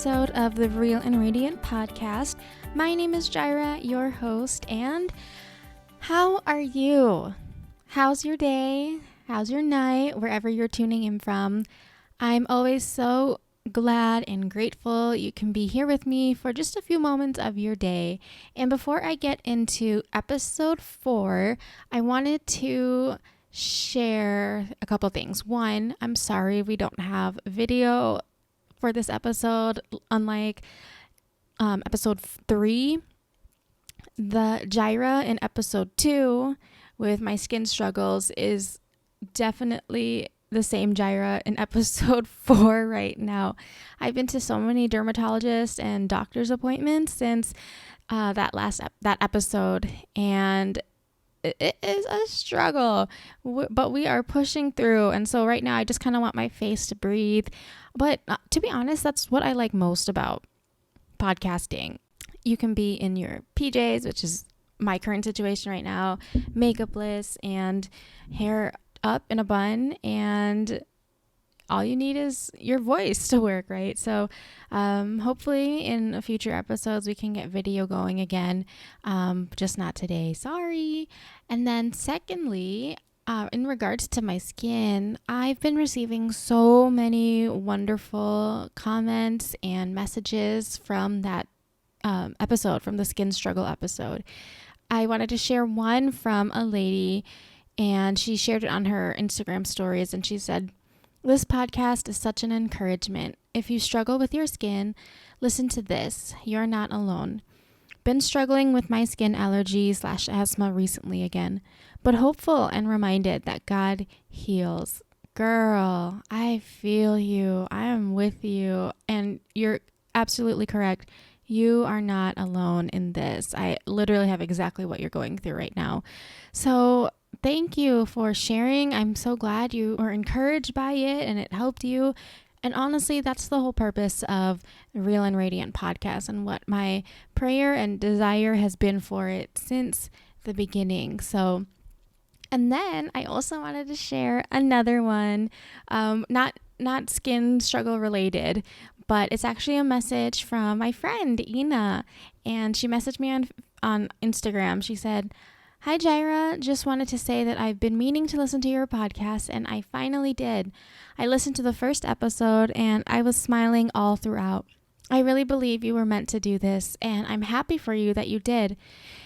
episode of the Real and Radiant podcast. My name is Jireh, your host, and how are you? How's your day? How's your night? Wherever you're tuning in from. I'm always so glad and grateful you can be here with me for just a few moments of your day. And before I get into episode 4, I wanted to share a couple things. One, I'm sorry we don't have video for this episode. Unlike episode 3, the Jireh in episode 2 with my skin struggles is definitely the same Jireh in episode 4 right now. I've been to so many dermatologists and doctor's appointments since that episode, and it is a struggle, but we are pushing through. And so right now I just kind of want my face to breathe. But to be honest, that's what I like most about podcasting. You can be in your PJs, which is my current situation right now, makeupless and hair up in a bun, and all you need is your voice to work, right? So hopefully in future episodes we can get video going again, just not today, sorry. And then secondly, in regards to my skin, I've been receiving so many wonderful comments and messages from that episode, from the skin struggle episode. I wanted to share one from a lady, and she shared it on her Instagram stories, and she said, "This podcast is such an encouragement. If you struggle with your skin, listen to this. You're not alone. Been struggling with my skin allergy/asthma recently again, but hopeful and reminded that God heals. Girl, I feel you. I am with you. And you're absolutely correct. You are not alone in this. I literally have exactly what you're going through right now. So thank you for sharing. I'm so glad you were encouraged by it and it helped you. And honestly, that's the whole purpose of the Real and Radiant podcast, and what my prayer and desire has been for it since the beginning. So, and then I also wanted to share another one, not skin struggle related, but it's actually a message from my friend Ina, and she messaged me on Instagram. She said, "Hi Jireh, just wanted to say that I've been meaning to listen to your podcast, and I finally did. I listened to the first episode and I was smiling all throughout. I really believe you were meant to do this, and I'm happy for you that you did.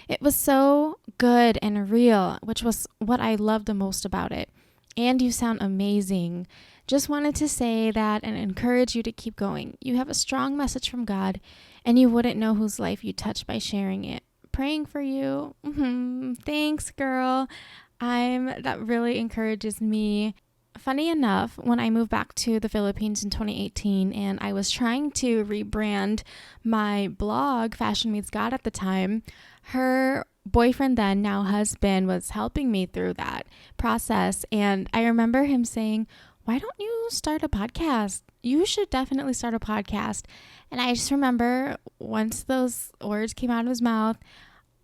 It was so good and real, which was what I loved the most about it. And you sound amazing. Just wanted to say that and encourage you to keep going. You have a strong message from God, and you wouldn't know whose life you touched by sharing it. Praying for you." Thanks, girl. That really encourages me. Funny enough, when I moved back to the Philippines in 2018 and I was trying to rebrand my blog, Fashion Meets God at the time, her boyfriend then, now husband, was helping me through that process. And I remember him saying, "Why don't you start a podcast? You should definitely start a podcast." And I just remember once those words came out of his mouth,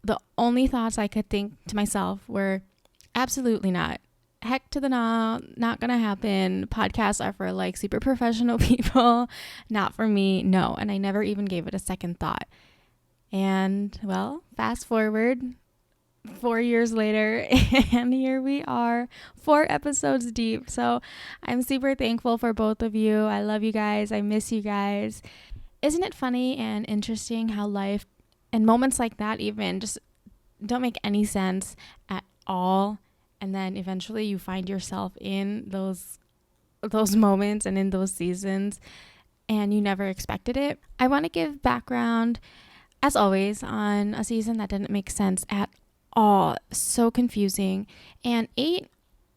the only thoughts I could think to myself were, absolutely not. Heck to the no, not gonna happen. Podcasts are for like super professional people, not for me. No. And I never even gave it a second thought. And well, fast forward 4 years later, and here we are, 4 episodes deep. So I'm super thankful for both of you. I love you guys. I miss you guys. Isn't it funny and interesting how life and moments like that even just don't make any sense at all, and then eventually you find yourself in those moments and in those seasons, and you never expected it. I want to give background, as always, on a season that didn't make sense at all. So confusing. And 8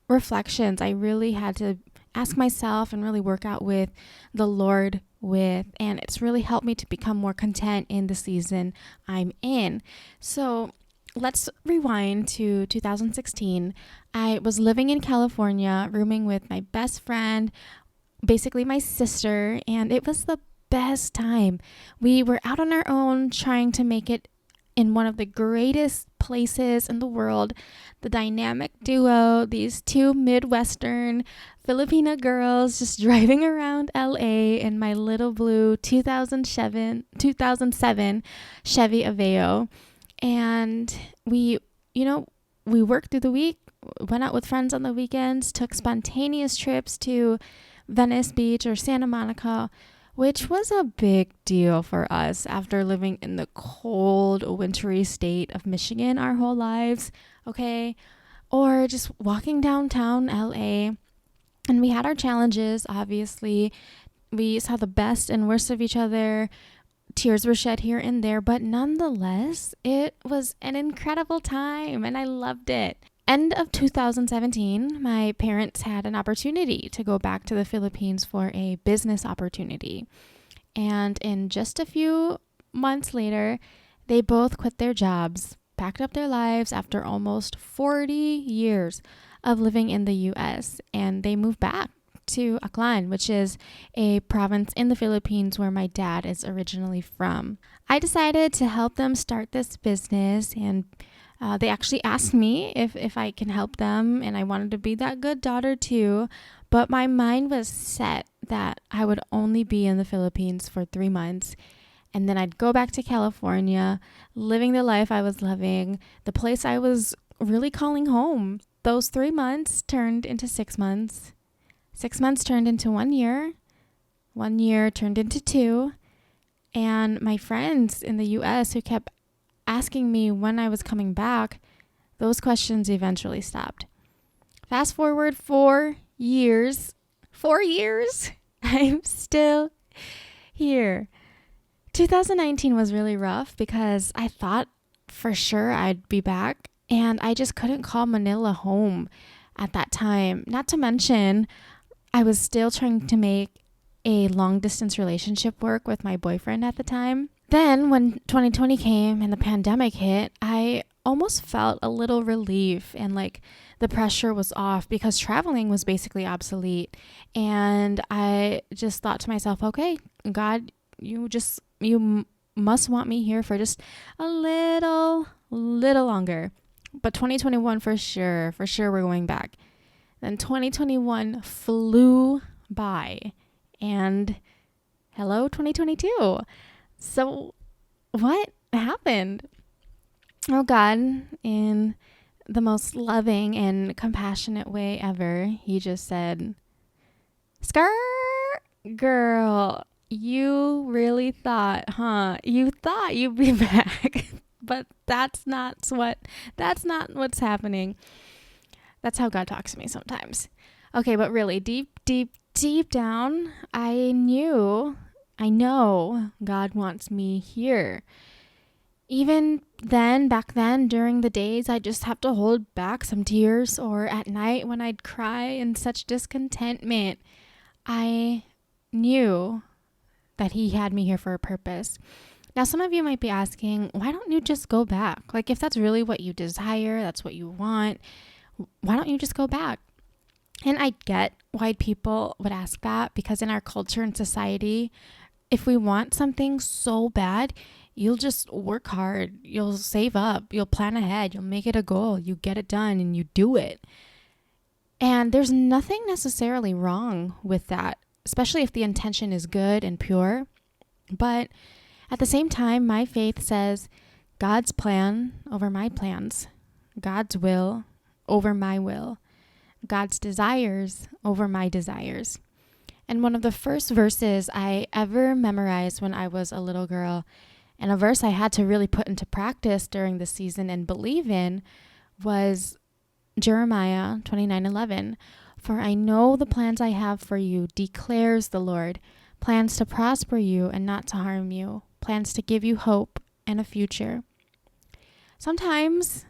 reflections I really had to ask myself and really work out with the Lord with, and it's really helped me to become more content in the season I'm in. So let's rewind to 2016. I was living in California, rooming with my best friend, basically my sister, and it was the best time. We were out on our own trying to make it in one of the greatest places in the world. The dynamic duo, these two Midwestern Filipina girls just driving around LA in my little blue 2007 Chevy Aveo. And we worked through the week, went out with friends on the weekends, took spontaneous trips to Venice Beach or Santa Monica, which was a big deal for us after living in the cold, wintry state of Michigan our whole lives, okay? Or just walking downtown LA. And we had our challenges, obviously. We saw the best and worst of each other. Tears were shed here and there, but nonetheless, it was an incredible time and I loved it. End of 2017, my parents had an opportunity to go back to the Philippines for a business opportunity. And in just a few months later, they both quit their jobs, packed up their lives after almost 40 years of living in the US, and they moved back to Aklan, which is a province in the Philippines where my dad is originally from. I decided to help them start this business, and they actually asked me if I can help them, and I wanted to be that good daughter too, but my mind was set that I would only be in the Philippines for 3 months, and then I'd go back to California, living the life I was loving, the place I was really calling home. Those 3 months turned into 6 months. 6 months turned into 1 year. 1 year turned into 2. And my friends in the US who kept asking me when I was coming back, those questions eventually stopped. Fast forward 4 years. 4 years? I'm still here. 2019 was really rough because I thought for sure I'd be back, and I just couldn't call Manila home at that time. Not to mention, I was still trying to make a long distance relationship work with my boyfriend at the time. Then when 2020 came and the pandemic hit, I almost felt a little relief and like the pressure was off because traveling was basically obsolete. And I just thought to myself, okay, God, you must want me here for just a little longer. But 2021 for sure we're going back. Then 2021 flew by, and hello 2022. So what happened? Oh God, in the most loving and compassionate way ever, he just said, "Skirt, girl, you really thought, huh? You thought you'd be back." But that's not what's happening. That's how God talks to me sometimes. Okay, but really, deep down, I know God wants me here. Even then, back then, during the days, I just have to hold back some tears, or at night when I'd cry in such discontentment, I knew that he had me here for a purpose. Now, some of you might be asking, why don't you just go back? Like, if that's really what you desire, that's what you want, why don't you just go back? And I get why people would ask that, because in our culture and society, if we want something so bad, you'll just work hard, you'll save up, you'll plan ahead, you'll make it a goal, you get it done and you do it. And there's nothing necessarily wrong with that, especially if the intention is good and pure. But at the same time, my faith says God's plan over my plans, God's will over my will, God's desires over my desires. And one of the first verses I ever memorized when I was a little girl, and a verse I had to really put into practice during the season and believe in, was Jeremiah 29:11. "For I know the plans I have for you, declares the Lord, plans to prosper you and not to harm you, plans to give you hope and a future." Sometimes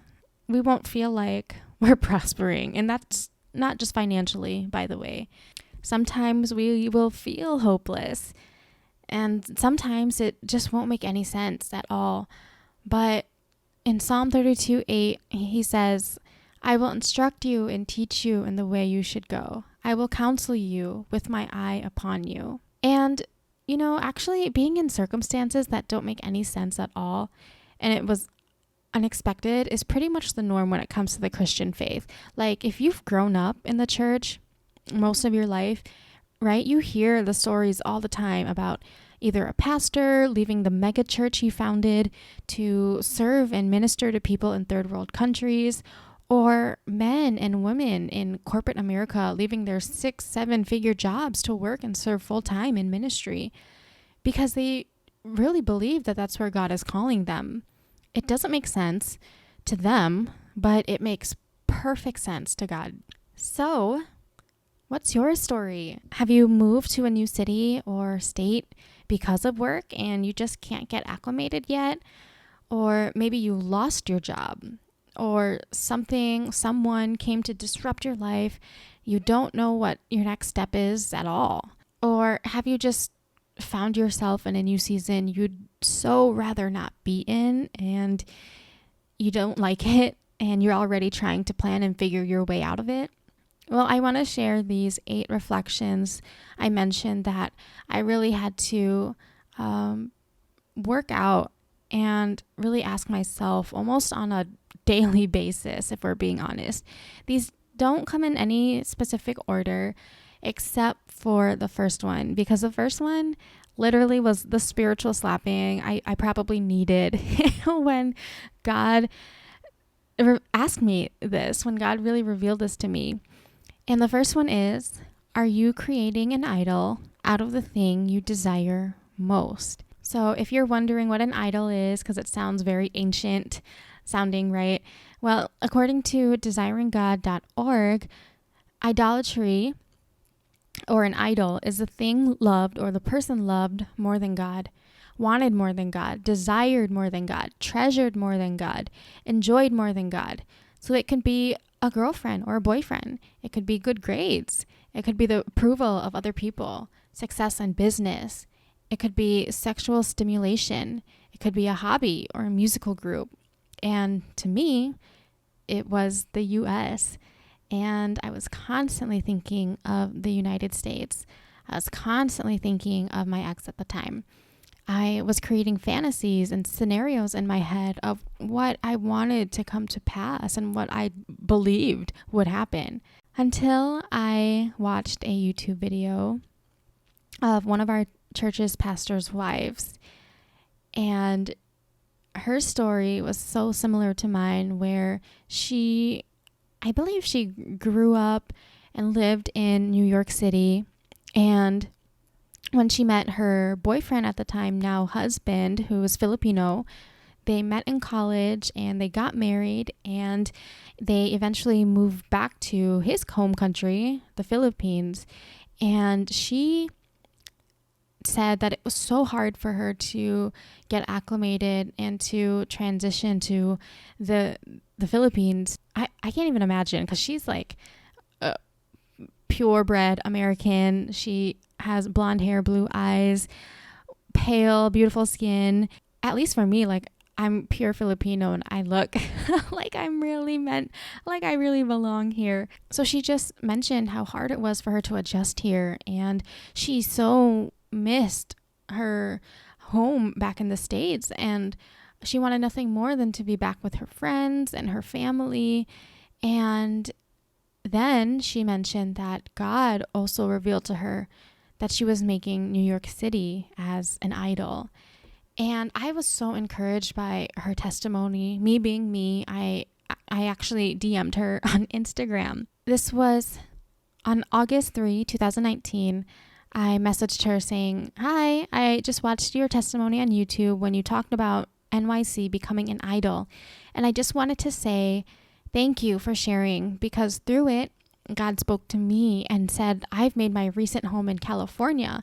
we won't feel like we're prospering, and that's not just financially, by the way. Sometimes we will feel hopeless, and sometimes it just won't make any sense at all. But in Psalm 32:8, he says, "I will instruct you and teach you in the way you should go. I will counsel you with my eye upon you." And, actually being in circumstances that don't make any sense at all, and it was unexpected, is pretty much the norm when it comes to the Christian faith. Like, if you've grown up in the church, most of your life, right? You hear the stories all the time about either a pastor leaving the mega church he founded to serve and minister to people in third world countries, or men and women in corporate America leaving their 6-7 figure jobs to work and serve full time in ministry because they really believe that that's where God is calling them. It doesn't make sense to them, but it makes perfect sense to God. So, what's your story? Have you moved to a new city or state because of work and you just can't get acclimated yet? Or maybe you lost your job, or someone came to disrupt your life. You don't know what your next step is at all. Or have you just found yourself in a new season you'd so rather not be in, and you don't like it, and you're already trying to plan and figure your way out of it? Well, I want to share these 8 reflections. I mentioned that I really had to work out and really ask myself almost on a daily basis, if we're being honest. These don't come in any specific order except for the first one, because the first one literally was the spiritual slapping I probably needed when God asked me this, when God really revealed this to me. And the first one is, are you creating an idol out of the thing you desire most? So if you're wondering what an idol is, because it sounds very ancient sounding, right? Well, according to desiringgod.org, idolatry, or an idol, is the thing loved or the person loved more than God, wanted more than God, desired more than God, treasured more than God, enjoyed more than God. So it could be a girlfriend or a boyfriend. It could be good grades. It could be the approval of other people, success in business. It could be sexual stimulation. It could be a hobby or a musical group. And to me, it was the U.S. And I was constantly thinking of the United States. I was constantly thinking of my ex at the time. I was creating fantasies and scenarios in my head of what I wanted to come to pass and what I believed would happen, until I watched a YouTube video of one of our church's pastor's wives. And her story was so similar to mine, where I believe she grew up and lived in New York City, and when she met her boyfriend at the time, now husband, who was Filipino, they met in college and they got married, and they eventually moved back to his home country, the Philippines. And she said that it was so hard for her to get acclimated and to transition to the Philippines. I can't even imagine, because she's like a purebred American. She has blonde hair, blue eyes, pale, beautiful skin. At least for me, like, I'm pure Filipino and I look like I really belong here. So she just mentioned how hard it was for her to adjust here, and she so missed her home back in the States, and she wanted nothing more than to be back with her friends and her family. And then she mentioned that God also revealed to her that she was making New York City as an idol. And I was so encouraged by her testimony. Me being me, I actually DM'd her on Instagram. This was on August 3, 2019. I messaged her saying, "Hi, I just watched your testimony on YouTube when you talked about NYC becoming an idol. And I just wanted to say thank you for sharing, because through it, God spoke to me and said I've made my recent home in California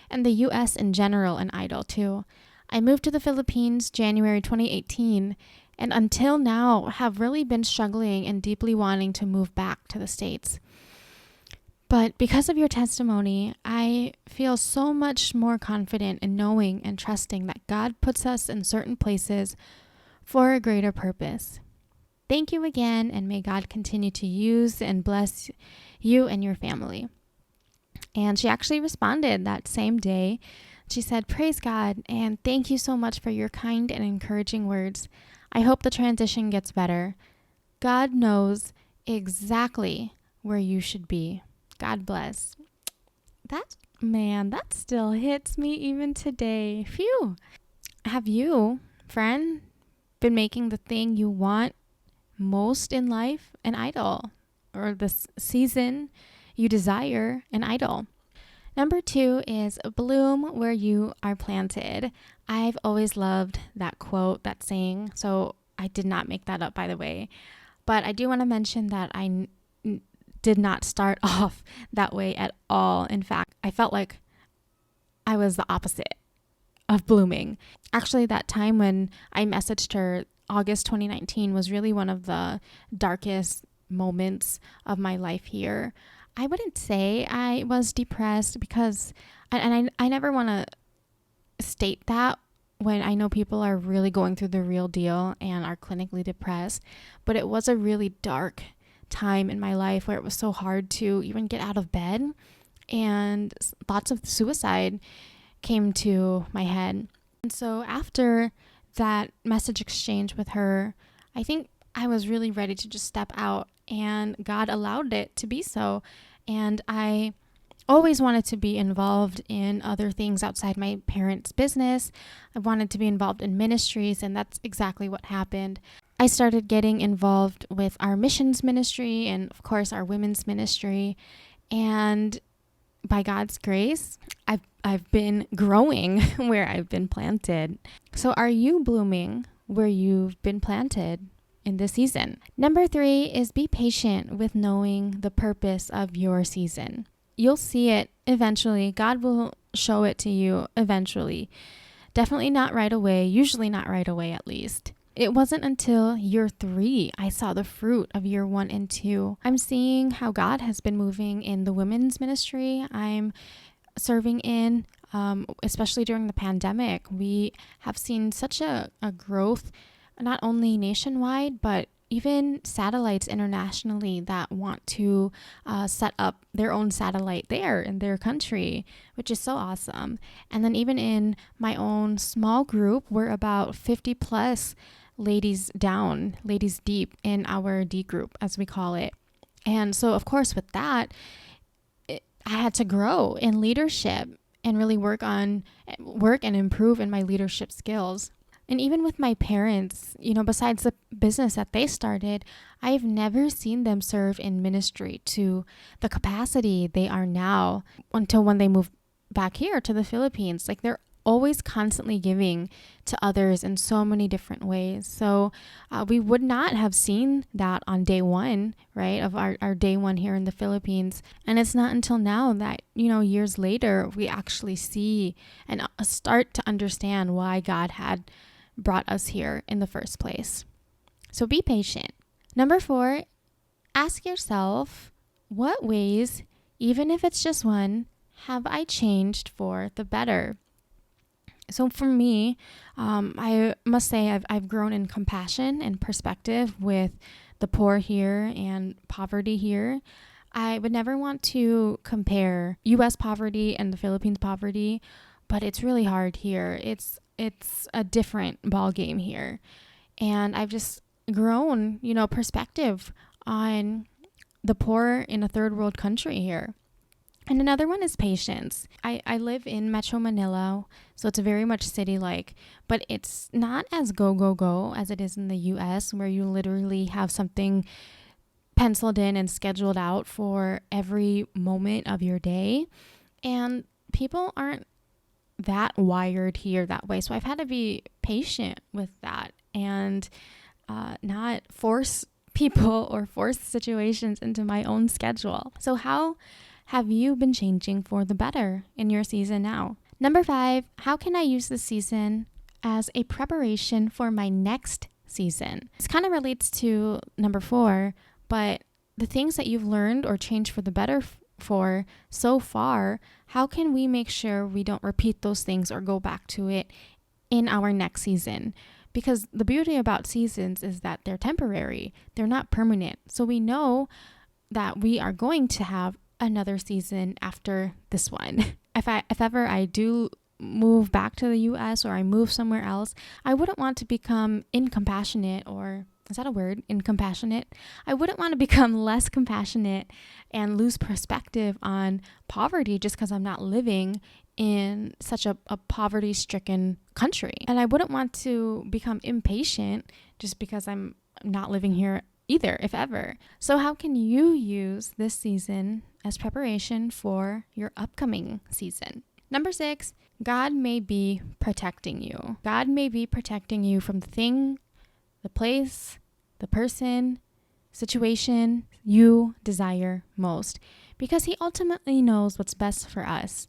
and the U.S. in general an idol too. I moved to the Philippines January 2018, and until now have really been struggling and deeply wanting to move back to the States. But because of your testimony, I feel so much more confident in knowing and trusting that God puts us in certain places for a greater purpose. Thank you again, and may God continue to use and bless you and your family." And she actually responded that same day. She said, "Praise God, and thank you so much for your kind and encouraging words. I hope the transition gets better. God knows exactly where you should be." God bless. That still hits me even today. Phew. Have you, friend, been making the thing you want most in life an idol, or the season you desire an idol? Number 2 is bloom where you are planted. I've always loved that quote, that saying. So I did not make that up, by the way. But I do want to mention that I did not start off that way at all. In fact, I felt like I was the opposite of blooming. Actually, that time when I messaged her, August 2019, was really one of the darkest moments of my life here. I wouldn't say I was depressed because, I never want to state that when I know people are really going through the real deal and are clinically depressed, but it was a really dark time in my life where it was so hard to even get out of bed, and thoughts of suicide came to my head. And so after that message exchange with her, I think I was really ready to just step out, and God allowed it to be so. And I always wanted to be involved in other things outside my parents' business. I wanted to be involved in ministries, and that's exactly what happened. I started getting involved with our missions ministry and, of course, our women's ministry. And by God's grace, I've been growing where I've been planted. So are you blooming where you've been planted in this season? Number 3 is be patient with knowing the purpose of your season. You'll see it eventually. God will show it to you eventually. Definitely not right away, usually not right away at least. It wasn't until year 3 I saw the fruit of year 1 and 2. I'm seeing how God has been moving in the women's ministry I'm serving in, especially during the pandemic. We have seen such a growth, not only nationwide, but even satellites internationally that want to set up their own satellite there in their country, which is so awesome. And then even in my own small group, we're about 50 plus ladies deep in our D group, as we call it. And so, of course, with that, I had to grow in leadership and really work and improve in my leadership skills. And even with my parents, besides the business that they started, I've never seen them serve in ministry to the capacity they are now until when they moved back here to the Philippines. Like, they're always constantly giving to others in so many different ways. So we would not have seen that on day 1, right, of our day 1 here in the Philippines. And it's not until now that, years later, we actually see and start to understand why God had brought us here in the first place. So be patient. Number 4, ask yourself, what ways, even if it's just one, have I changed for the better? So for me, I must say I've grown in compassion and perspective with the poor here and poverty here. I would never want to compare U.S. poverty and the Philippines poverty, but it's really hard here. It's a different ball game here. And I've just grown, perspective on the poor in a third world country here. And another one is patience. I live in Metro Manila, so it's very much city-like, but it's not as go as it is in the U.S., where you literally have something penciled in and scheduled out for every moment of your day. And people aren't that wired here that way. So I've had to be patient with that and not force people or force situations into my own schedule. So how have you been changing for the better in your season now? Number 5, how can I use this season as a preparation for my next season? This kind of relates to number 4, but the things that you've learned or changed for the better for so far, how can we make sure we don't repeat those things or go back to it in our next season? Because the beauty about seasons is that they're temporary. They're not permanent. So we know that we are going to have another season after this one. If ever I do move back to the US or I move somewhere else, I wouldn't want to become incompassionate or is that a word? Incompassionate. I wouldn't want to become less compassionate and lose perspective on poverty just because I'm not living in such a poverty-stricken country. And I wouldn't want to become impatient just because I'm not living here either, if ever. So how can you use this season as preparation for your upcoming season? Number 6, God may be protecting you. God may be protecting you from the thing, the place, the person, situation you desire most, because he ultimately knows what's best for us,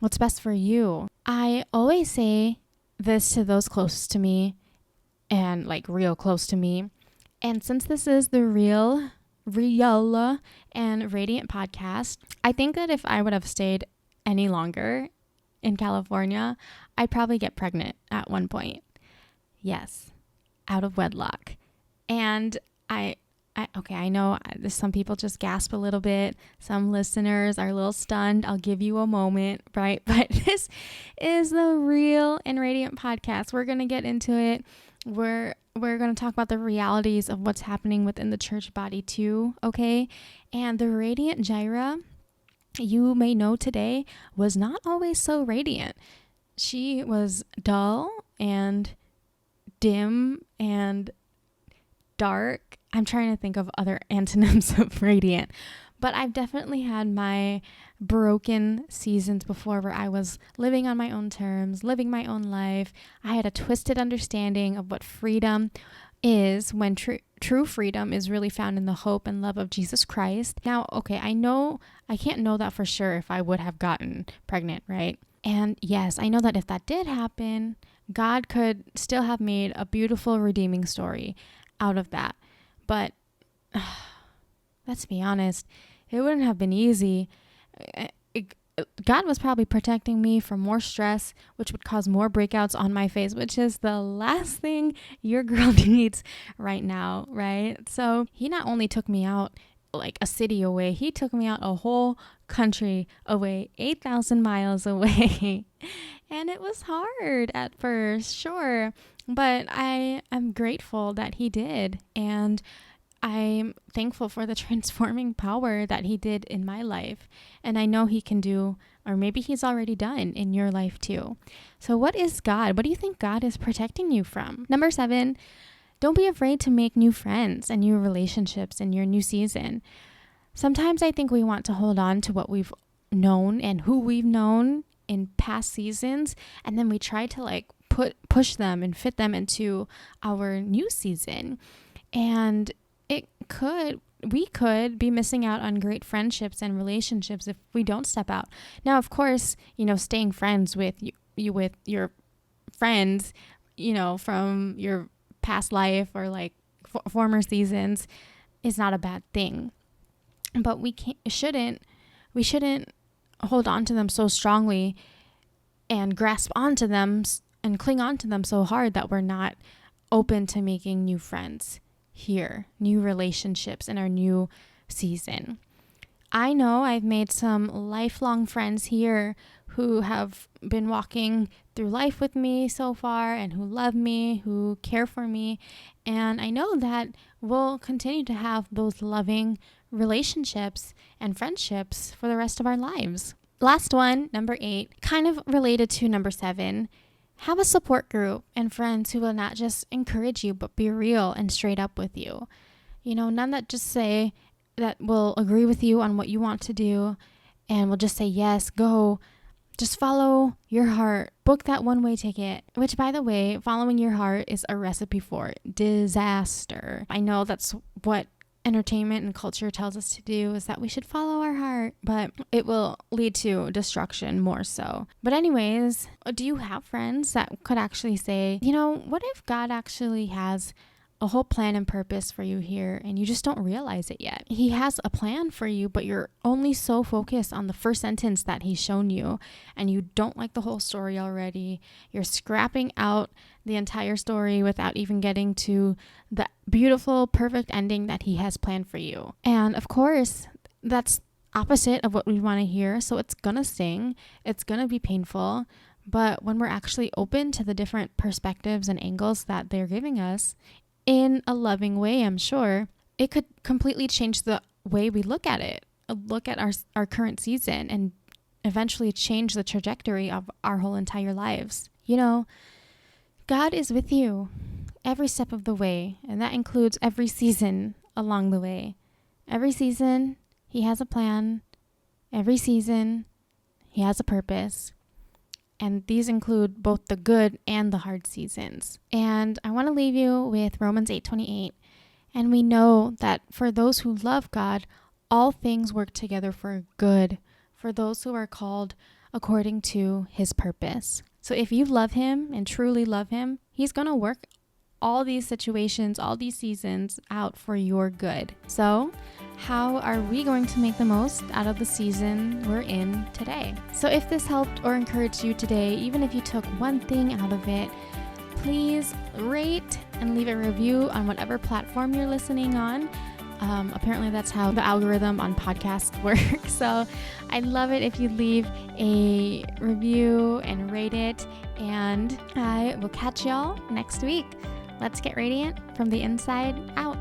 what's best for you. I always say this to those close to me and like real close to me. And since this is the real and Radiant podcast, I think that if I would have stayed any longer in California, I'd probably get pregnant at one point. Yes, out of wedlock. And I know some people just gasp a little bit. Some listeners are a little stunned. I'll give you a moment, right? But this is the Real and Radiant podcast. We're going to get into it. We're going to talk about the realities of what's happening within the church body too, okay? And the Radiant Jireh, you may know today, was not always so radiant. She was dull and dim and dark. I'm trying to think of other antonyms of radiant, but I've definitely had my broken seasons before where I was living on my own terms, living my own life. I had a twisted understanding of what freedom is when true freedom is really found in the hope and love of Jesus Christ. Now, okay, I can't know that for sure if I would have gotten pregnant, right? And yes, I know that if that did happen, God could still have made a beautiful redeeming story out of that. But let's be honest, it wouldn't have been easy. God was probably protecting me from more stress, which would cause more breakouts on my face, which is the last thing your girl needs right now, right? So he not only took me out like a city away, he took me out a whole country away, 8,000 miles away. And it was hard at first, sure. But I am grateful that he did. And I'm thankful for the transforming power that he did in my life. And I know he can do, or maybe he's already done in your life too. So what is God? What do you think God is protecting you from? Number 7, don't be afraid to make new friends and new relationships in your new season. Sometimes I think we want to hold on to what we've known and who we've known in past seasons, and then we try to like push them and fit them into our new season. And we could be missing out on great friendships and relationships if we don't step out. Now, of course, staying friends with you with your friends, from your past life or like former seasons is not a bad thing. But we shouldn't hold on to them so strongly and grasp onto them and cling on to them so hard that we're not open to making new friends here, new relationships in our new season. I know I've made some lifelong friends here who have been walking through life with me so far and who love me, who care for me. And I know that we'll continue to have those loving relationships and friendships for the rest of our lives. Last one, number 8, kind of related to number 7. Have a support group and friends who will not just encourage you, but be real and straight up with you. None that just say that will agree with you on what you want to do and will just say, yes, go. Just follow your heart. Book that one-way ticket, which, by the way, following your heart is a recipe for disaster. I know that's what entertainment and culture tells us to do, is that we should follow our heart, but it will lead to destruction more so. But anyways, do you have friends that could actually say, what if God actually has a whole plan and purpose for you here and you just don't realize it yet? He has a plan for you, but you're only so focused on the first sentence that he's shown you and you don't like the whole story already. You're scrapping out the entire story without even getting to the beautiful, perfect ending that he has planned for you. And of course, that's opposite of what we want to hear. So it's gonna sting. It's gonna be painful. But when we're actually open to the different perspectives and angles that they're giving us, in a loving way, I'm sure, it could completely change the way we look at it, look at our current season, and eventually change the trajectory of our whole entire lives. You know, God is with you every step of the way, and that includes every season along the way. Every season, He has a plan. Every season, He has a purpose. And these include both the good and the hard seasons. And I want to leave you with Romans 8:28. And we know that for those who love God, all things work together for good, for those who are called according to His purpose. So if you love Him and truly love Him, He's going to work all these situations, all these seasons out for your good. So how are we going to make the most out of the season we're in today? So if this helped or encouraged you today, even if you took one thing out of it, please rate and leave a review on whatever platform you're listening on. Apparently that's how the algorithm on podcasts works. So I'd love it if you leave a review and rate it. And I will catch y'all next week. Let's get radiant from the inside out.